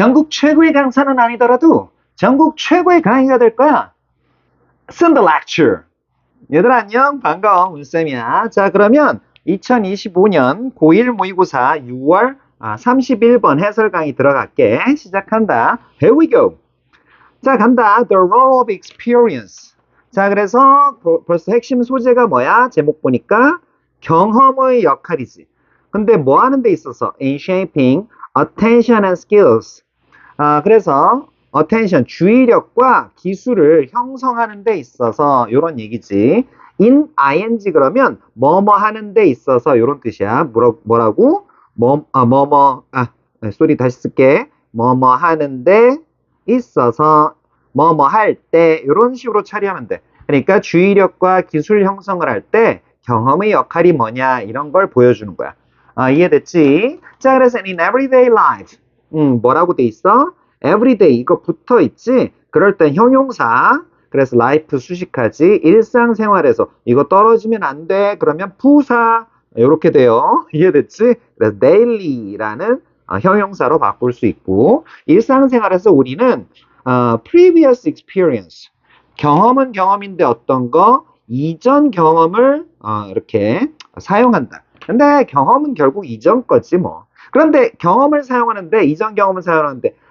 전국 최고의 강사는 아니더라도 전국 최고의 강의가 될 거야. 쓴 the lecture. 얘들아 안녕, 반가워, 문쌤이야. 자, 그러면 2025년 고1 모의고사 6월 31번 해설 강의 들어갈게. 시작한다. Here we go. 자, 간다. The role of experience. 자, 그래서 벌써 핵심 소재가 뭐야? 제목 보니까 경험의 역할이지. 근데 뭐 하는 데 있어서? In shaping attention and skills. 그래서 attention, 주의력과 기술을 형성하는 데 있어서 이런 얘기지. in ing 그러면 뭐뭐 하는 데 있어서 이런 뜻이야. 뭐라고? 소리 다시 쓸게. 뭐뭐 하는 데 있어서 뭐뭐 할 때 이런 식으로 처리하면 돼. 그러니까 주의력과 기술 형성을 할 때 경험의 역할이 뭐냐 이런 걸 보여주는 거야. 이해됐지? 자, 그래서 in everyday life 뭐라고 돼 있어? everyday 이거 붙어 있지? 그럴 땐 형용사. 그래서 life 수식하지. 일상생활에서 이거 떨어지면 안 돼. 그러면 부사. 이렇게 돼요. 이해됐지? 그래서 daily라는 형용사로 바꿀 수 있고, 일상생활에서 우리는 previous experience 경험은 경험인데 어떤 거? 이전 경험을 이렇게 사용한다. 근데 경험은 결국 이전 거지 뭐. 그런데 경험을 사용하는데 이전 경험을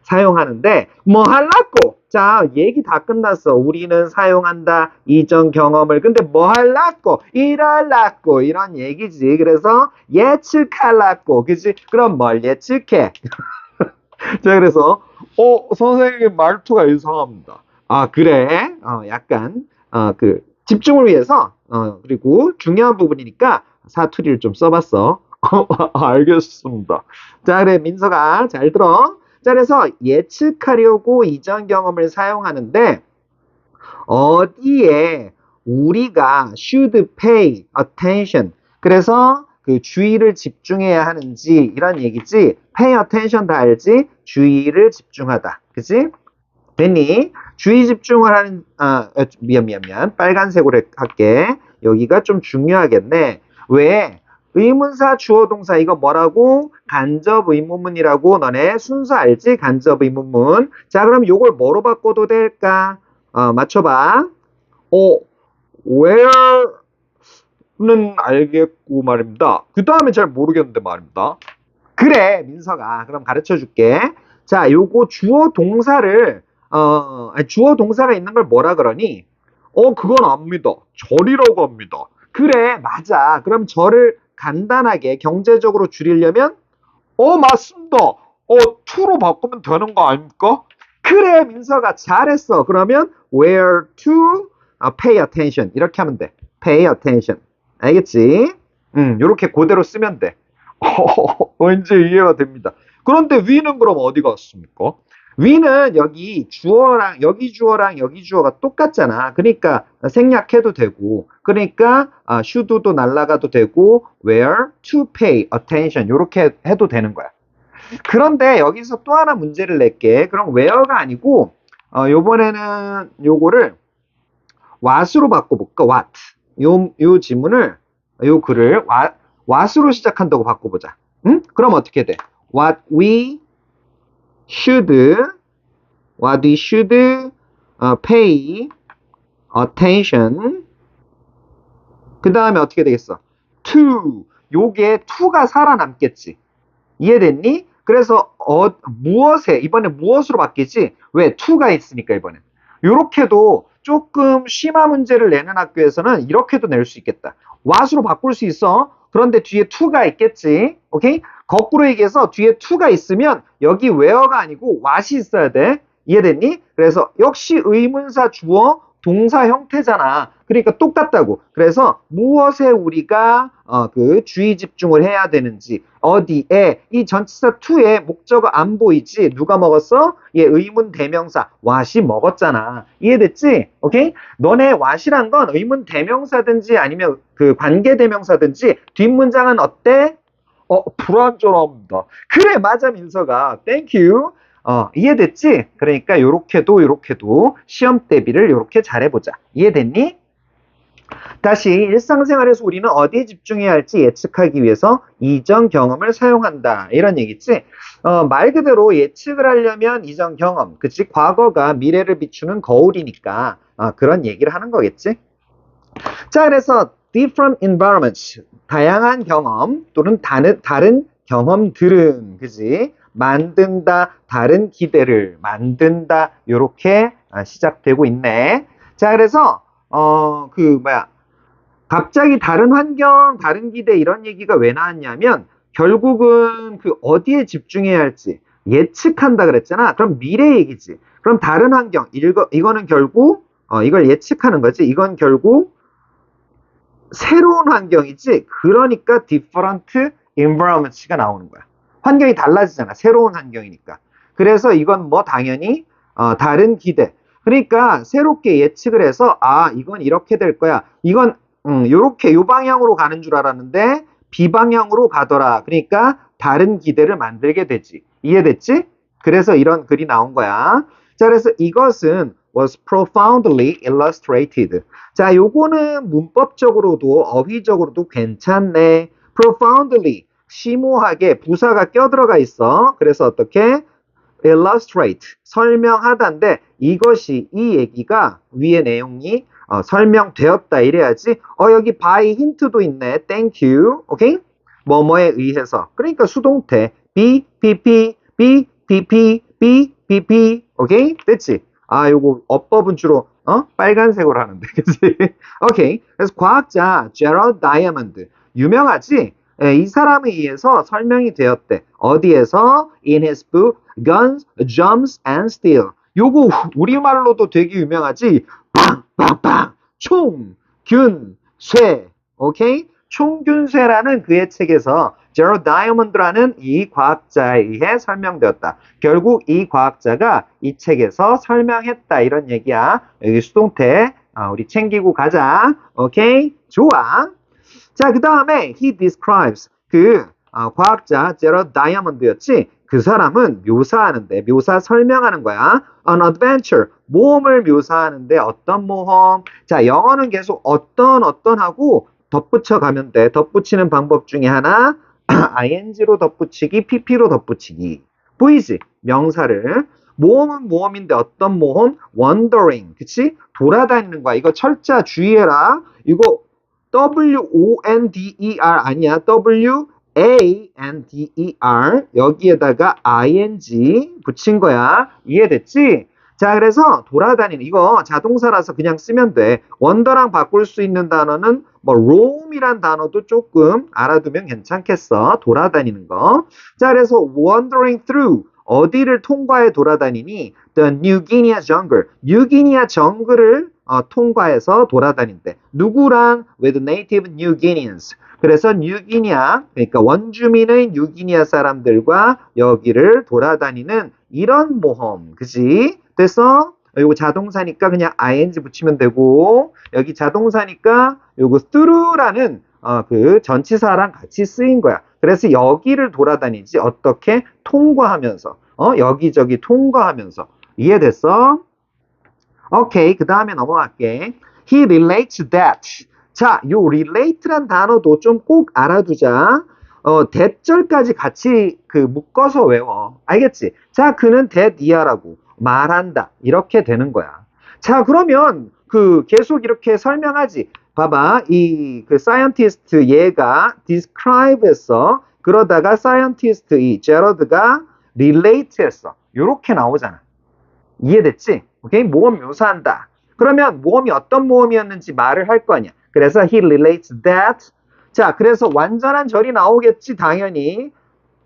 사용하는데 뭐 하려고? 자, 얘기 다 끝났어. 우리는 사용한다 이전 경험을. 근데 뭐 하려고? 이럴라고 이런 얘기지. 그래서 예측하려고. 그지? 그럼 뭘 예측해? 자, 그래서 선생님 말투가 이상합니다. 그래? 약간 집중을 위해서 그리고 중요한 부분이니까 사투리를 좀 써봤어. 알겠습니다. 자, 그래 민서가 잘 들어. 자, 그래서 예측하려고 이전 경험을 사용하는데 어디에 우리가 should pay attention. 그래서 그 주의를 집중해야 하는지 이런 얘기지. pay attention 다 알지? 주의를 집중하다. 그치? 됐니? 주의 집중을 하는 미안. 빨간색으로 할게. 여기가 좀 중요하겠네. 왜? 의문사 주어 동사 이거 뭐라고? 간접 의문문이라고. 너네 순서 알지? 간접 의문문. 자, 그럼 요걸 뭐로 바꿔도 될까? 맞춰봐. where는 알겠고 말입니다. 그 다음에 잘 모르겠는데 말입니다. 그래, 민서가. 그럼 가르쳐 줄게. 자, 요거 주어 동사를 주어 동사가 있는 걸 뭐라 그러니? 그건 압니다. 절이라고 합니다. 그래, 맞아. 그럼 절을 간단하게 경제적으로 줄이려면 맞습니다. to로 바꾸면 되는 거 아닙니까? 그래, 민서가 잘했어. 그러면 where to pay attention 이렇게 하면 돼. pay attention. 알겠지? 요렇게 그대로 쓰면 돼. 이제 이해가 됩니다. 그런데 위는 그럼 어디 갔습니까? 위는 여기 주어랑 여기 주어가 똑같잖아. 그러니까 생략해도 되고, 그러니까 should도 날라가도 되고, where to pay attention 이렇게 해도 되는 거야. 그런데 여기서 또 하나 문제를 낼게. 그럼 where가 아니고 요번에는 요거를 what으로 바꿔볼까? what. 요 지문을 요 글을 what으로 시작한다고 바꿔보자. 응? 그럼 어떻게 돼? what we should pay attention. 그 다음에 어떻게 되겠어? to. 요게 to가 살아남겠지. 이해됐니? 그래서 이번에 무엇으로 바뀌지? 왜? to가 있으니까 이번엔. 요렇게도 조금 심한 문제를 내는 학교에서는 이렇게도 낼 수 있겠다. what으로 바꿀 수 있어. 그런데 뒤에 to가 있겠지. 오케이? 거꾸로 얘기해서 뒤에 to가 있으면 여기 where가 아니고 what이 있어야 돼. 이해됐니? 그래서 역시 의문사 주어 동사 형태잖아. 그러니까 똑같다고. 그래서 무엇에 우리가 그 주의 집중을 해야 되는지, 어디에 이 전치사 to의 목적어 안 보이지? 누가 먹었어? 의문 대명사 what이 먹었잖아. 이해됐지? 오케이? 너네 what이란 건 의문 대명사든지 아니면 그 관계 대명사든지 뒷문장은 어때? 불완전합니다. 그래, 맞아 민서가. 땡큐. 이해됐지? 그러니까 요렇게도 시험 대비를 요렇게 잘해보자. 이해됐니? 다시 일상생활에서 우리는 어디에 집중해야 할지 예측하기 위해서 이전 경험을 사용한다. 이런 얘기지. 말 그대로 예측을 하려면 이전 경험, 그치? 과거가 미래를 비추는 거울이니까 그런 얘기를 하는 거겠지. 자, 그래서 different environments, 다양한 경험 또는 다른 경험들은, 그지? 만든다, 다른 기대를 만든다, 요렇게 시작되고 있네. 자, 그래서 갑자기 다른 환경, 다른 기대 이런 얘기가 왜 나왔냐면 결국은 그 어디에 집중해야 할지 예측한다 그랬잖아. 그럼 미래 얘기지. 그럼 다른 환경, 이거는 결국 이걸 예측하는 거지. 이건 결국 새로운 환경이지. 그러니까 different environments가 나오는 거야. 환경이 달라지잖아. 새로운 환경이니까. 그래서 이건 뭐 당연히 다른 기대. 그러니까 새롭게 예측을 해서 이건 이렇게 될 거야. 이건 요렇게 요 방향으로 가는 줄 알았는데 비방향으로 가더라. 그러니까 다른 기대를 만들게 되지. 이해됐지? 그래서 이런 글이 나온 거야. 자, 그래서 이것은 was profoundly illustrated. 자, 요거는 문법적으로도 어휘적으로도 괜찮네. profoundly, 심오하게 부사가 껴들어가 있어. 그래서 어떻게? illustrate, 설명하다인데 이것이 이 얘기가 위의 내용이 설명되었다 이래야지. 여기 by 힌트도 있네. thank you. 오케이? 뭐뭐에 의해서. 그러니까 수동태 be, pp, be, pp, be, pp. 오케이? 됐지? 요거 어법은 주로 빨간색으로 하는데. 그치? 오케이. 그래서 과학자 제럴드 다이아몬드 유명하지? 이 사람에 의해서 설명이 되었대. 어디에서? In his book Guns, Jumps and Steel. 요거 우리말로도 되게 유명하지. 빵빵빵 총, 균, 쇠. 오케이? 총균쇠라는 그의 책에서 제럴드 다이아몬드라는 이 과학자에 의해 설명되었다. 결국 이 과학자가 이 책에서 설명했다. 이런 얘기야. 여기 수동태 우리 챙기고 가자. 오케이? 좋아. 자, 그 다음에 he describes 과학자 제럴드 다이아몬드였지. 그 사람은 묘사하는데 설명하는 거야. An adventure 모험을 묘사하는데 어떤 모험? 자, 영어는 계속 어떤 하고 덧붙여 가면 돼. 덧붙이는 방법 중에 하나 ing로 덧붙이기, pp로 덧붙이기. 보이지? 명사를. 모험은 모험인데 어떤 모험? wandering. 그치? 돌아다니는 거야. 이거 철자 주의해라. 이거 wonder 아니야. wander 여기에다가 ing 붙인 거야. 이해됐지? 자, 그래서 돌아다니는 이거 자동사라서 그냥 쓰면 돼. 원더랑 바꿀 수 있는 단어는 뭐 roam이란 단어도 조금 알아두면 괜찮겠어. 돌아다니는 거. 자, 그래서 wandering through 어디를 통과해 돌아다니니? The New Guinea jungle. 뉴기니아 정글을 통과해서 돌아다닌대. 누구랑? With native New Guineans. 그래서 뉴기니아, 그러니까 원주민의 뉴기니아 사람들과 여기를 돌아다니는 이런 모험. 그지? 됐어? 요거 자동사니까 그냥 ing 붙이면 되고, 여기 자동사니까 요거 through라는 그 전치사랑 같이 쓰인 거야. 그래서 여기를 돌아다니지. 어떻게? 통과하면서. 여기저기 통과하면서. 이해됐어? 오케이. 그 다음에 넘어갈게. He relates that. 자, 요 relate란 단어도 좀 꼭 알아두자. that절까지 같이 묶어서 외워. 알겠지? 자, 그는 that이야라고 말한다. 이렇게 되는 거야. 자, 그러면 계속 이렇게 설명하지. 봐봐. scientist 얘가 describe 했어. 그러다가 scientist 이 제러드가 relate 했어. 요렇게 나오잖아. 이해됐지? 오케이? 모험 묘사한다. 그러면 모험이 어떤 모험이었는지 말을 할 거 아니야. 그래서 he relates that. 자, 그래서 완전한 절이 나오겠지, 당연히.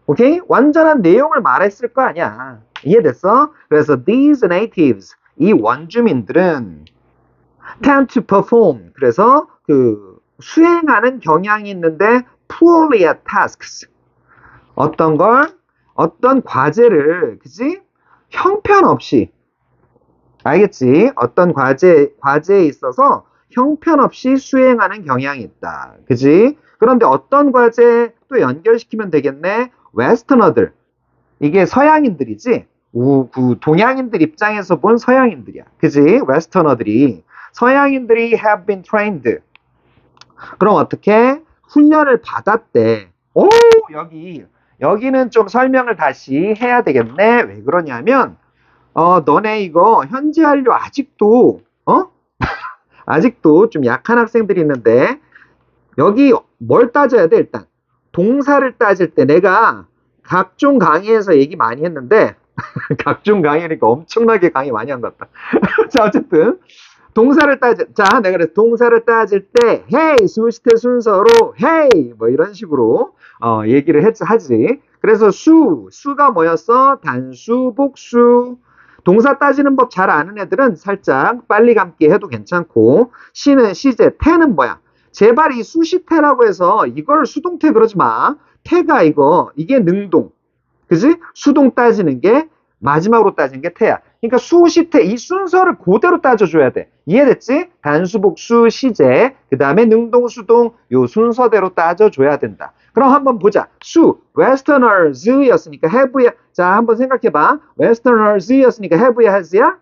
오케이? 완전한 내용을 말했을 거 아니야. 이해됐어? 그래서 these natives, 이 원주민들은 tend to perform. 그래서 수행하는 경향이 있는데 poorly at tasks. 어떤 과제를, 그지? 형편없이. 알겠지? 어떤 과제에 있어서 형편없이 수행하는 경향이 있다. 그지? 그런데 어떤 과제 또 연결시키면 되겠네? 웨스터너들. 이게 서양인들이지? 동양인들 입장에서 본 서양인들이야. 그지? 웨스터너들이. 서양인들이 have been trained. 그럼 어떻게? 훈련을 받았대. 오, 여기는 좀 설명을 다시 해야 되겠네. 왜 그러냐면, 너네 이거 현재 완료 아직도, 아직도 좀 약한 학생들이 있는데, 여기 뭘 따져야 돼, 일단. 동사를 따질 때 내가 각종 강의에서 얘기 많이 했는데, 각종 강의니까 엄청나게 강의 많이 한 것 같다. 자, 어쨌든. 내가 그래서 동사를 따질 때, hey, 수시태 순서로, hey, 뭐 이런 식으로, 얘기를 하지. 그래서 수가 뭐였어? 단수, 복수. 동사 따지는 법 잘 아는 애들은 살짝 빨리 감기 해도 괜찮고, 시는 시제, 태는 뭐야? 제발 이 수시태라고 해서 이걸 수동태 그러지 마. 태가 이게 능동. 그지? 수동 따지는 게 마지막으로 따지는 게 태야. 그러니까 수시태 이 순서를 그대로 따져줘야 돼. 이해됐지? 단수, 복수, 시제, 그 다음에 능동, 수동 요 순서대로 따져줘야 된다. 그럼 한번 보자. Westerners였으니까 have야. 자, 한번 생각해봐. Westerners였으니까 have야, has야?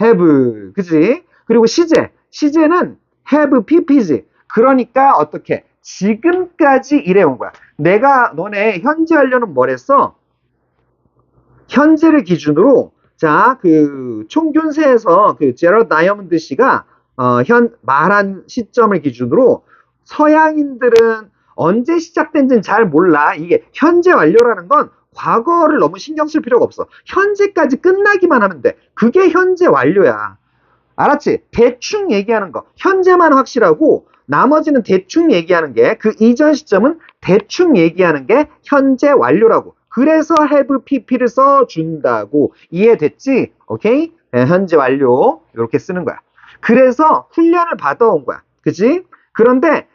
have. 그지? 그리고 시제는 have, pp지. 그러니까 어떻게? 지금까지 일해온 거야. 내가 너네 현재 완료는 뭐랬어? 현재를 기준으로 자, 총균세에서 제럴드 다이아몬드 씨가 말한 시점을 기준으로 서양인들은 언제 시작된지는 잘 몰라. 이게 현재 완료라는 건 과거를 너무 신경 쓸 필요가 없어. 현재까지 끝나기만 하면 돼. 그게 현재 완료야. 알았지? 대충 얘기하는 거. 현재만 확실하고 나머지는 대충 얘기하는 게 그 이전 시점은 대충 얘기하는 게 현재 완료라고. 그래서 have pp를 써준다고. 이해됐지? 오케이? 네, 현재 완료 이렇게 쓰는 거야. 그래서 훈련을 받아온 거야. 그치? 그런데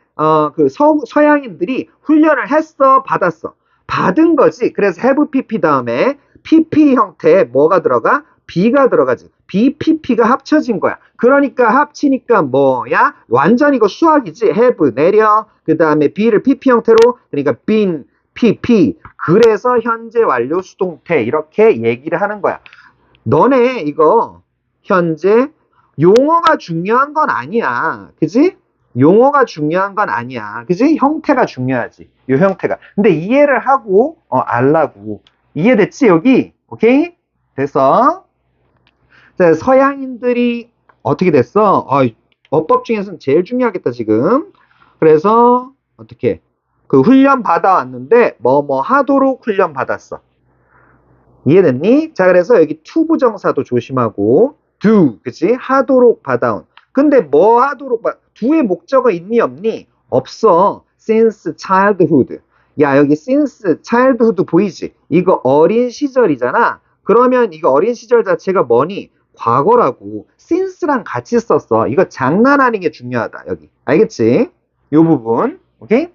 서양인들이 훈련을 했어? 받았어? 받은 거지. 그래서 have pp 다음에 pp 형태에 뭐가 들어가? b가 들어가지. bpp가 합쳐진 거야. 그러니까 합치니까 뭐야? 완전 이거 수학이지. have 내려. 그 다음에 b를 pp 형태로. 그러니까 been pp. 그래서 현재 완료 수동태 이렇게 얘기를 하는 거야. 너네 이거 현재 용어가 중요한 건 아니야. 그지? 용어가 중요한 건 아니야. 그지? 형태가 중요하지. 요 형태가. 근데 이해를 하고 알라고. 이해됐지 여기? 오케이? 됐어? 자, 서양인들이 어떻게 됐어? 어법 중에서는 제일 중요하겠다 지금. 그래서 어떻게? 훈련 받아왔는데 뭐뭐 하도록 훈련 받았어. 이해됐니? 자, 그래서 여기 to 부정사도 조심하고 do, 그치? 하도록 받아온. 근데 뭐 하도록 do의 목적어 있니 없니? 없어. since childhood. 야, 여기 since childhood 보이지? 이거 어린 시절이잖아. 그러면 이거 어린 시절 자체가 뭐니? 과거라고. since랑 같이 썼어. 이거 장난하는 게 중요하다. 여기. 알겠지? 요 부분. 오케이?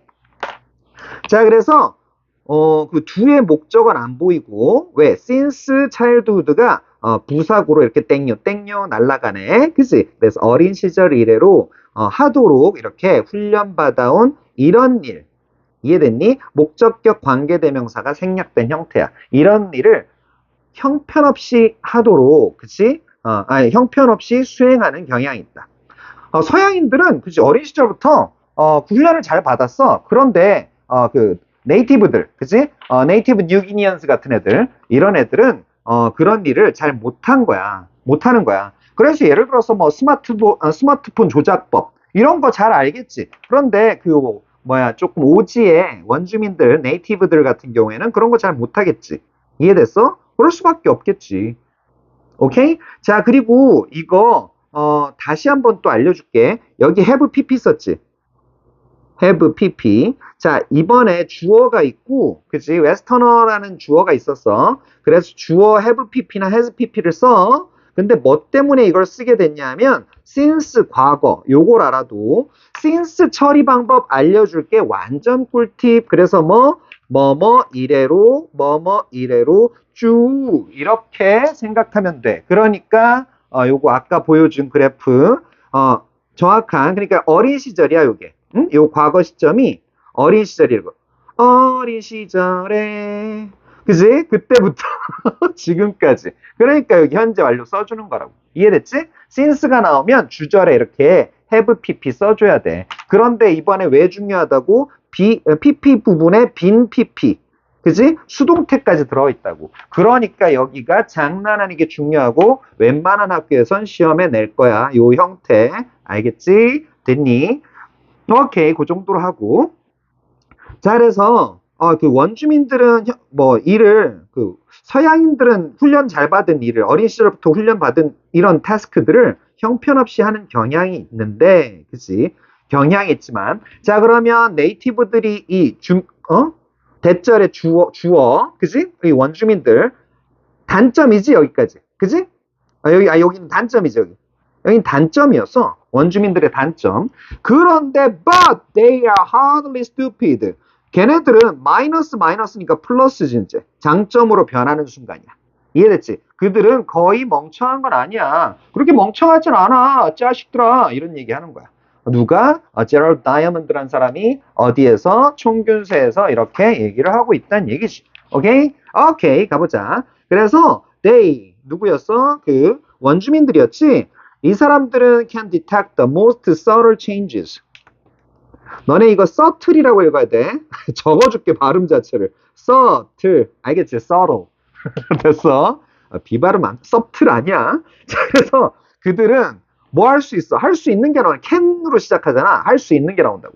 자, 그래서 do의 목적은 안 보이고 왜? since childhood가 부사구로 이렇게 땡요 날아가네. 그치? 그래서 어린 시절 이래로 하도록 이렇게 훈련받아온 이런 일. 이해됐니? 목적격 관계대명사가 생략된 형태야. 이런 일을 형편없이 하도록, 그치? 형편없이 수행하는 경향이 있다. 서양인들은, 그치? 어린 시절부터 훈련을 잘 받았어. 그런데 네이티브들, 그치? 네이티브 뉴기니언스 같은 애들, 이런 애들은 그런 일을 잘 못한 거야. 못하는 거야. 그래서 예를 들어서 뭐 스마트폰 조작법 이런 거 잘 알겠지. 그런데 조금 오지의 원주민들, 네이티브들 같은 경우에는 그런 거 잘 못하겠지. 이해됐어? 그럴 수밖에 없겠지. 오케이? 자, 그리고 이거 다시 한번 또 알려줄게. 여기 have pp 썼지? have pp. 자, 이번에 주어가 있고, 그치? 웨스터너라는 주어가 있었어. 그래서 주어 have pp나 has pp를 써. 근데 뭐 때문에 이걸 쓰게 됐냐면 since 과거 요걸 알아도 since 처리 방법 알려줄게. 완전 꿀팁. 그래서 이래로 쭉 이렇게 생각하면 돼. 그러니까 요거 아까 보여준 그래프 정확한, 그러니까 어린 시절이야 요게. 응? 요 과거 시점이 어린 시절이고 어린 시절에, 그지? 그때부터 지금까지. 그러니까 여기 현재 완료 써주는 거라고. 이해됐지? since가 나오면 주절에 이렇게 have pp 써줘야 돼. 그런데 이번에 왜 중요하다고? PP 부분에 빈 PP. 그지? 수동태까지 들어있다고. 그러니까 여기가 장난 아니게 중요하고 웬만한 학교에선 시험에 낼 거야. 요 형태. 알겠지? 됐니? 오케이. 그 정도로 하고. 자, 그래서 그 원주민들은 뭐 일을 서양인들은 훈련 잘 받은 일을 어린 시절부터 훈련 받은 이런 타스크들을 형편없이 하는 경향이 있는데, 그치? 경향이 있지만, 자, 그러면 네이티브들이 대절의 그지? 이 원주민들 단점이지 여기까지, 그지? 여기는 단점이지 여기. 여긴 단점이었어. 원주민들의 단점. 그런데 but they are hardly stupid. 걔네들은 마이너스니까 플러스지 이제. 장점으로 변하는 순간이야. 이해됐지? 그들은 거의 멍청한 건 아니야. 그렇게 멍청하진 않아. 자식들아. 이런 얘기 하는 거야. 누가? 제럴드 다이아몬드라는 사람이 어디에서? 총균세에서 이렇게 얘기를 하고 있다는 얘기지. 오케이? 오케이. 가보자. 그래서 they 누구였어? 그 원주민들이었지? 이 사람들은 can detect the most subtle changes. 너네 이거 subtle이라고 읽어야 돼. 적어줄게 발음 자체를. subtle. 알겠지? subtle. 됐어. 비발음 subtle 아니야. 자, 그래서 그들은 뭐 할 수 있어? 할 수 있는 게 나오네. can으로 시작하잖아. 할 수 있는 게 나온다고.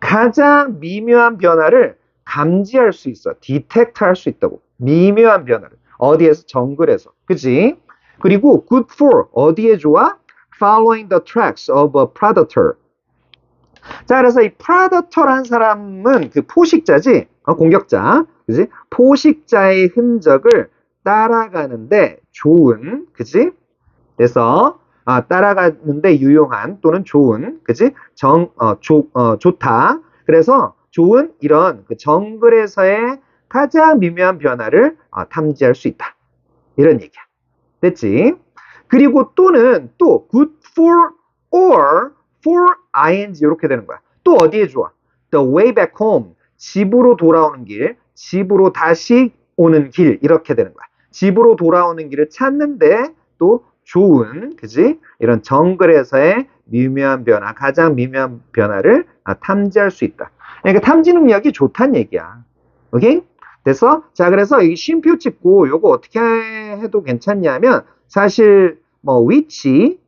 가장 미묘한 변화를 감지할 수 있어. detect 할 수 있다고. 미묘한 변화를. 어디에서? 정글에서. 그치? 그리고 good for. 어디에 좋아? following the tracks of a predator. 자, 그래서 이 predator란 사람은 그 포식자지, 공격자, 그지? 포식자의 흔적을 따라가는데 좋은, 그지? 그래서 따라가는데 유용한 또는 좋은, 그지? 좋다. 그래서 좋은 이런 그 정글에서의 가장 미묘한 변화를 탐지할 수 있다. 이런 얘기야. 됐지? 그리고 또는 또 good for or for ing 이렇게 되는 거야. 또 어디에 좋아? The way back home. 집으로 돌아오는 길, 집으로 다시 오는 길 이렇게 되는 거야. 집으로 돌아오는 길을 찾는데 또 좋은, 그지? 이런 정글에서의 미묘한 변화, 가장 미묘한 변화를 탐지할 수 있다. 그러니까 탐지 능력이 좋다는 얘기야. 오케이? 됐어? 자, 그래서 이 쉼표 찍고 요거 어떻게 해도 괜찮냐면 사실 뭐 which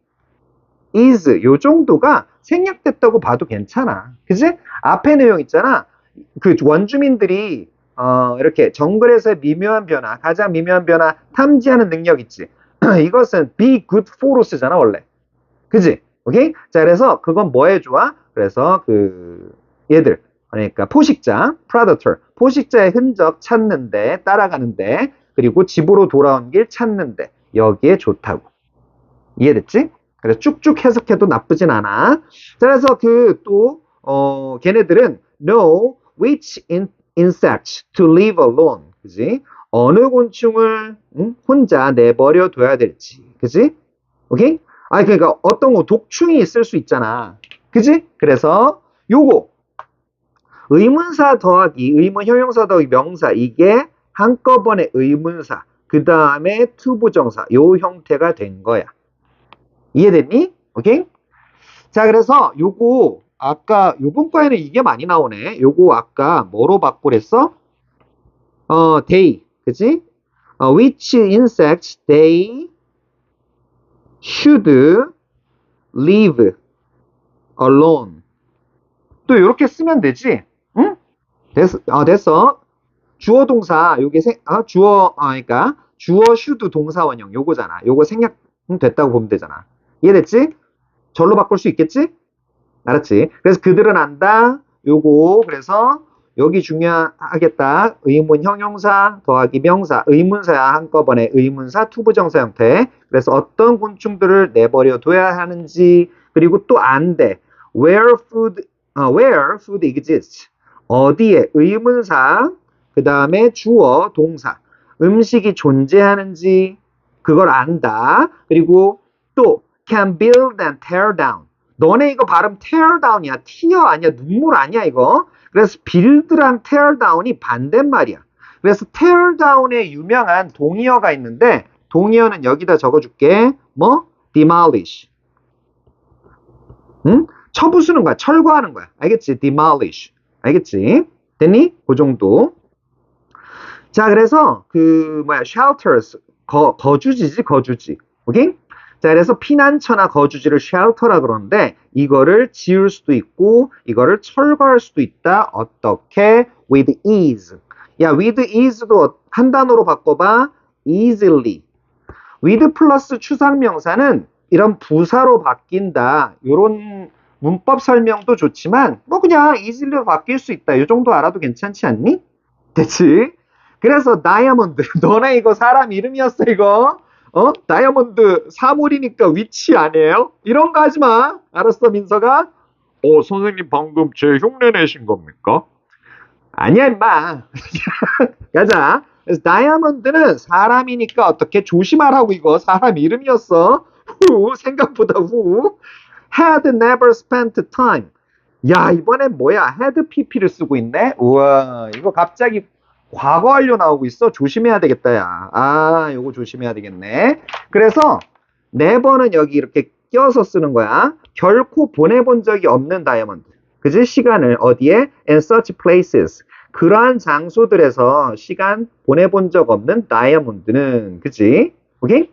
is 요 정도가 생략됐다고 봐도 괜찮아. 그지? 앞에 내용 있잖아. 그 원주민들이 이렇게 정글에서의 미묘한 변화, 가장 미묘한 변화 탐지하는 능력 있지. 이것은 be good for로 쓰잖아, 원래. 그지? 오케이? 자, 그래서 그건 뭐에 좋아? 그래서 얘들. 그러니까 포식자, predator. 포식자의 흔적 찾는데, 따라가는데, 그리고 집으로 돌아온 길 찾는데, 여기에 좋다고. 이해됐지? 그래서 쭉쭉 해석해도 나쁘진 않아. 자, 그래서 걔네들은 know which insects to leave alone. 그지? 어느 곤충을 혼자 내버려 둬야 될지. 그지? 오케이? 그러니까 어떤 독충이 있을 수 있잖아. 그지? 그래서 요거 의문사 더하기 의문 형용사 더하기 명사 이게 한꺼번에 의문사 그 다음에 투부정사 요 형태가 된 거야. 이해됐니? 오케이? 자, 그래서 요거 아까 요번 과에는 이게 많이 나오네. 요거 아까 뭐로 바꾸랬어? they. 그치? which insects they should leave alone. 또 이렇게 쓰면 되지? 응? 됐어. 주어 동사 요게 그러니까 주어 should 동사 원형 요거잖아. 요거 생략됐다고 보면 되잖아. 이해됐지? 절로 바꿀 수 있겠지? 알았지? 그래서 그들은 안다. 요거 그래서 여기 중요하겠다. 의문 형용사 더하기 명사. 의문사야 한꺼번에 의문사 투부정사 형태. 그래서 어떤 곤충들을 내버려 둬야 하는지 그리고 또 안돼. where food exists. 어디에 의문사 그 다음에 주어 동사 음식이 존재하는지 그걸 안다. 그리고 또 can build and tear down. 너네 이거 발음 tear down이야. tear 아니야. 눈물 아니야 이거. 그래서 build랑 tear down이 반대말이야. 그래서 tear down에 유명한 동의어가 있는데 동의어는 여기다 적어줄게. 뭐? demolish. 응? 쳐부수는 거야. 철거하는 거야. 알겠지? demolish. 알겠지? 됐니? 그 정도. 자, 그래서 shelters 거주지지, 거주지. 오케이? 자, 그래서 피난처나 거주지를 shelter라 그러는데 이거를 지을 수도 있고 이거를 철거할 수도 있다. 어떻게? with ease. 야, with ease도 한 단어로 바꿔봐. easily. with 플러스 추상명사는 이런 부사로 바뀐다. 이런 문법 설명도 좋지만 뭐 그냥 easily로 바뀔 수 있다. 이 정도 알아도 괜찮지 않니? 됐지? 그래서 다이아몬드. 너네 이거 사람 이름이었어 이거. 다이아몬드 사물이니까 위치 아니에요? 이런 거 하지 마. 알았어, 민서가? 선생님 방금 제 흉내 내신 겁니까? 아니야, 임마. 가자. 그래서 다이아몬드는 사람이니까 어떻게 조심하라고 이거. 사람 이름이었어. 생각보다 had never spent time. 야, 이번엔 뭐야? had pp를 쓰고 있네? 우와, 이거 갑자기 과거 완료 나오고 있어. 조심해야 되겠다, 야. 아, 요거 조심해야 되겠네. 그래서 never는 여기 이렇게 껴서 쓰는 거야. 결코 보내본 적이 없는 다이아몬드. 그지? 시간을 어디에? in such places. 그러한 장소들에서 시간 보내본 적 없는 다이아몬드는, 그지? 오케이?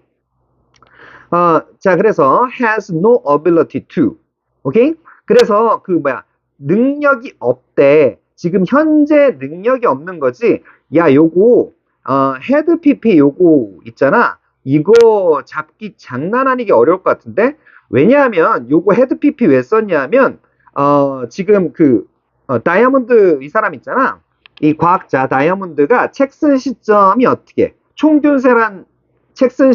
자, 그래서 has no ability to. 오케이? 그래서 능력이 없대. 지금 현재 능력이 없는 거지. 야, 요거 head pp 요거 있잖아. 이거 잡기 장난 아니게 어려울 것 같은데. 왜냐하면 요거 head pp 왜 썼냐면 지금 다이아몬드 이 사람 있잖아. 이 과학자 다이아몬드가 책 쓴 시점이 어떻게? 총균세란 책 쓴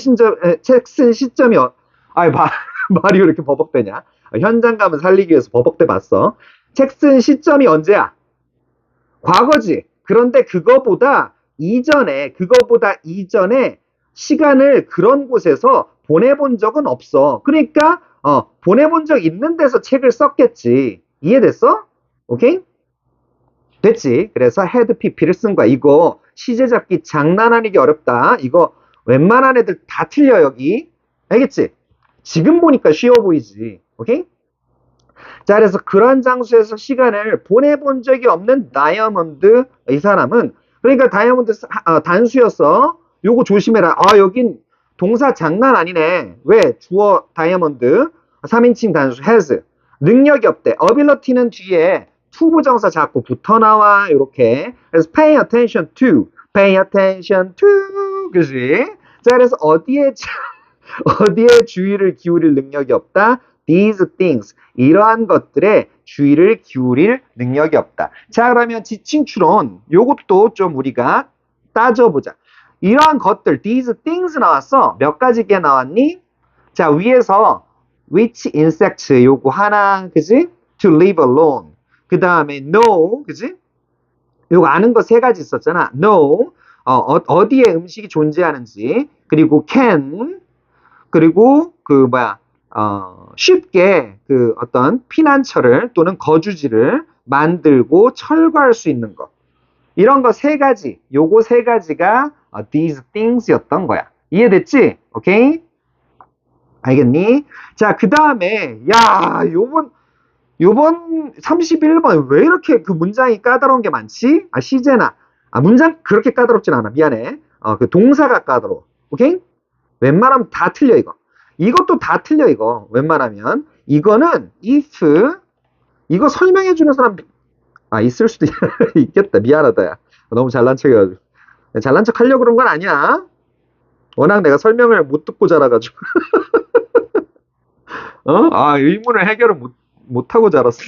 시점이 말이 왜 이렇게 버벅대냐? 현장감을 살리기 위해서 버벅대 봤어. 책 쓴 시점이 언제야? 과거지. 그런데 그거보다 이전에 시간을 그런 곳에서 보내본 적은 없어. 그러니까 보내본 적 있는 데서 책을 썼겠지. 이해됐어? 오케이? 됐지. 그래서 had pp를 쓴 거야. 이거 시제 잡기 장난 아니게 어렵다. 이거 웬만한 애들 다 틀려 여기. 알겠지? 지금 보니까 쉬워 보이지. 오케이? 자, 그래서 그런 장소에서 시간을 보내본 적이 없는 다이아몬드 이 사람은 그러니까 다이아몬드 단수였어. 요거 조심해라. 여긴 동사 장난 아니네. 왜? 주어 다이아몬드 3인칭 단수 has 능력이 없대. ability는 뒤에 to 부정사 자꾸 붙어 나와. 이렇게. 그래서 pay attention to. 그지? 자, 그래서 어디에 주의를 기울일 능력이 없다? These things. 이러한 것들에 주의를 기울일 능력이 없다. 자, 그러면 지칭 추론. 요것도 좀 우리가 따져보자. 이러한 것들, these things 나왔어. 몇 가지 게 나왔니? 자, 위에서 which insect 요거 하나, 그지? to live alone. 그 다음에 no, 그지? 요거 아는 거 세 가지 있었잖아. no, 어디에 음식이 존재하는지. 그리고 can, 그리고 쉽게 어떤 피난처를 또는 거주지를 만들고 철거할 수 있는 거. 이런 거 세 가지, 요거 세 가지가 these things였던 거야. 이해됐지? 오케이? 알겠니? 자, 그 다음에, 야, 요번 31번 왜 이렇게 문장이 까다로운 게 많지? 시제나. 문장 그렇게 까다롭진 않아. 미안해. 동사가 까다로워. 오케이? 웬만하면 다 틀려, 이거. 이것도 다 틀려, 이거. 웬만하면. 이거는 if, 이거 설명해주는 사람, 있을 수도 있겠다. 미안하다, 야. 너무 잘난 척해가지고. 잘난 척 하려고 그런 건 아니야. 워낙 내가 설명을 못 듣고 자라가지고. 의문을 해결을 못하고 자랐어.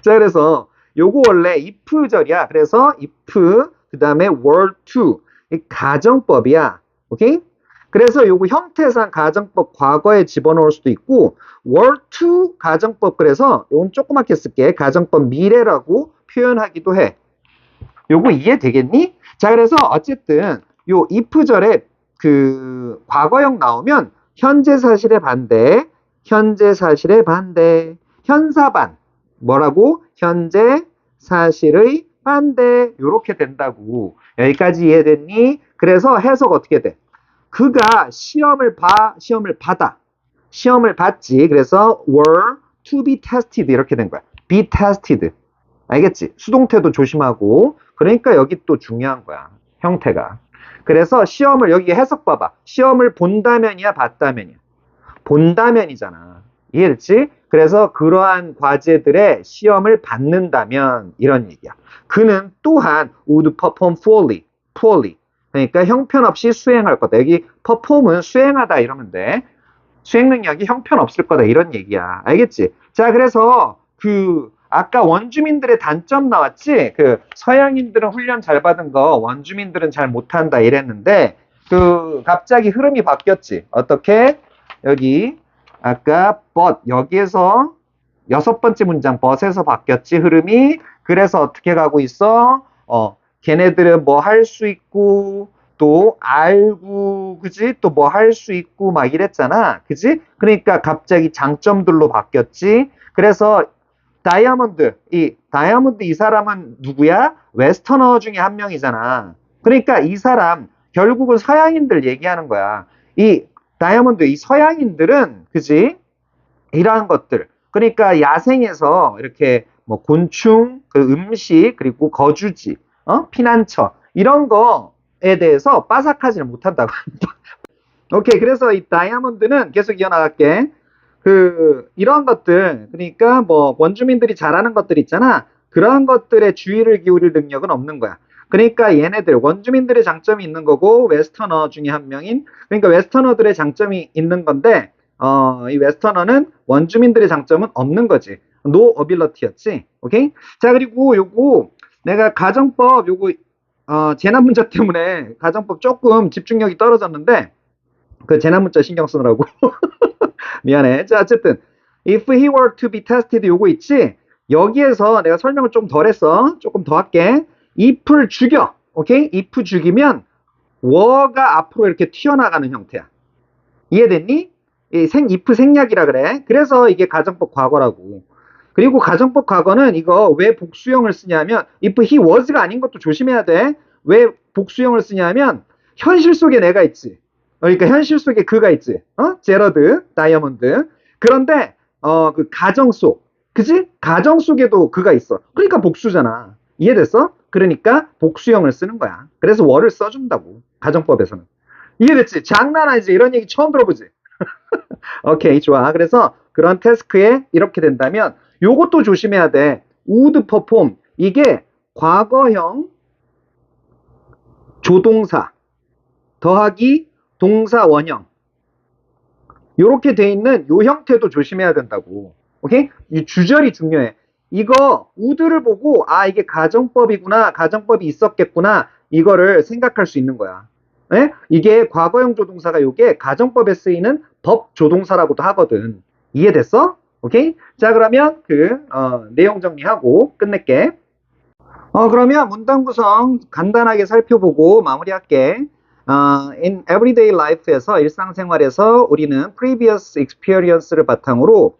자, 그래서 요거 원래 if절이야. 그래서 if, 그 다음에 were to. 이 가정법이야. 오케이? 그래서 요거 형태상 가정법 과거에 집어넣을 수도 있고 were to 가정법 그래서 요건 조그맣게 쓸게. 가정법 미래라고 표현하기도 해. 요거 이해되겠니? 자, 그래서 어쨌든 요 if절에 과거형 나오면 현재 사실의 반대, 현사반. 뭐라고? 현재 사실의 반대. 요렇게 된다고. 여기까지 이해됐니? 그래서 해석 어떻게 돼? 그가 시험을 받지. 그래서 were to be tested 이렇게 된 거야. be tested. 알겠지? 수동태도 조심하고. 그러니까 여기 또 중요한 거야. 형태가. 그래서 시험을 여기 해석 봐봐. 시험을 본다면이야, 봤다면이야. 본다면이잖아. 이해됐지? 그래서 그러한 과제들의 시험을 받는다면 이런 얘기야. 그는 또한 would perform poorly. 그러니까 형편없이 수행할 거다. 여기 perform은 수행하다 이러면 돼. 수행 능력이 형편없을 거다 이런 얘기야. 알겠지? 자, 그래서 아까 원주민들의 단점 나왔지? 서양인들은 훈련 잘 받은 거 원주민들은 잘 못한다 이랬는데 갑자기 흐름이 바뀌었지. 어떻게? 여기 아까 but 여기에서 6번째 문장 but에서 바뀌었지 흐름이. 그래서 어떻게 가고 있어? 걔네들은 뭐 할 수 있고 또 알고 그지? 또 뭐 할 수 있고 막 이랬잖아. 그지? 그러니까 갑자기 장점들로 바뀌었지. 그래서 다이아몬드 이 사람은 누구야? 웨스터너 중에 한 명이잖아. 그러니까 이 사람 결국은 서양인들 얘기하는 거야. 이 다이아몬드 이 서양인들은 그지? 이러한 것들. 그러니까 야생에서 이렇게 뭐 곤충, 음식, 그리고 거주지, 피난처 이런 거에 대해서 빠삭하지는 못한다고. 오케이. 그래서 이 다이아몬드는 계속 이어나갈게. 이런 것들, 그러니까 뭐 원주민들이 잘하는 것들 있잖아. 그런 것들에 주의를 기울일 능력은 없는 거야. 그러니까 얘네들 원주민들의 장점이 있는 거고 웨스터너 중에 한 명인 그러니까 웨스터너들의 장점이 있는 건데 이 웨스터너는 원주민들의 장점은 없는 거지. no ability였지. 오케이? 자, 그리고 요거 내가 가정법 요거 재난 문자 때문에 가정법 조금 집중력이 떨어졌는데 재난 문자 신경 쓰느라고 미안해. 자, 어쨌든 if he were to be tested 요거 있지? 여기에서 내가 설명을 좀 덜 했어. 조금 더 할게. if를 죽여. 오케이? if 죽이면 were가 앞으로 이렇게 튀어나가는 형태야. 이해됐니? if 생략이라 그래. 그래서 이게 가정법 과거라고. 그리고 가정법 과거는 이거 왜 복수형을 쓰냐면 if he was가 아닌 것도 조심해야 돼. 왜 복수형을 쓰냐면 현실 속에 내가 있지. 그러니까 현실 속에 그가 있지. 제러드, 다이아몬드. 그런데 가정 속, 그지? 가정 속에도 그가 있어. 그러니까 복수잖아. 이해됐어? 그러니까 복수형을 쓰는 거야. 그래서 were를 써준다고. 가정법에서는. 이해됐지? 장난 아니지? 이런 얘기 처음 들어보지? 오케이, 좋아. 그래서 그런 태스크에 이렇게 된다면 요것도 조심해야 돼. would perform. 이게 과거형 조동사 더하기 동사 원형 요렇게 돼 있는 요 형태도 조심해야 된다고. 오케이? 이 주절이 중요해. 이거 would를 보고 이게 가정법이구나. 가정법이 있었겠구나. 이거를 생각할 수 있는 거야. 예? 이게 과거형 조동사가 요게 가정법에 쓰이는 법 조동사라고도 하거든. 이해됐어? 오케이? 자, 그러면 내용 정리하고 끝낼게. 그러면 문단 구성 간단하게 살펴보고 마무리할게. In everyday life에서 일상생활에서 우리는 previous experience를 바탕으로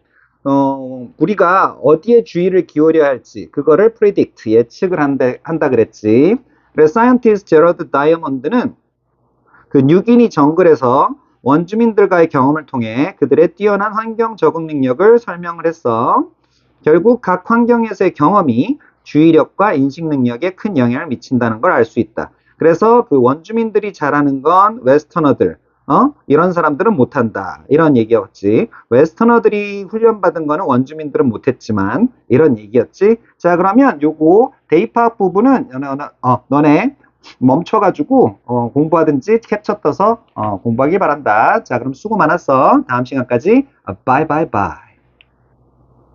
우리가 어디에 주의를 기울여야 할지 그거를 predict, 예측을 한다 그랬지. 그래서 scientist 제러드 다이아몬드는 뉴기니 정글에서 원주민들과의 경험을 통해 그들의 뛰어난 환경 적응 능력을 설명을 했어. 결국 각 환경에서의 경험이 주의력과 인식 능력에 큰 영향을 미친다는 걸 알 수 있다. 그래서 원주민들이 잘하는 건 웨스터너들, 이런 사람들은 못한다. 이런 얘기였지. 웨스터너들이 훈련받은 거는 원주민들은 못했지만 이런 얘기였지. 자, 그러면 요거 대입학 부분은 너네 멈춰가지고 공부하든지 캡처 떠서 공부하길 바란다. 자, 그럼 수고 많았어. 다음 시간까지 바이바이바이.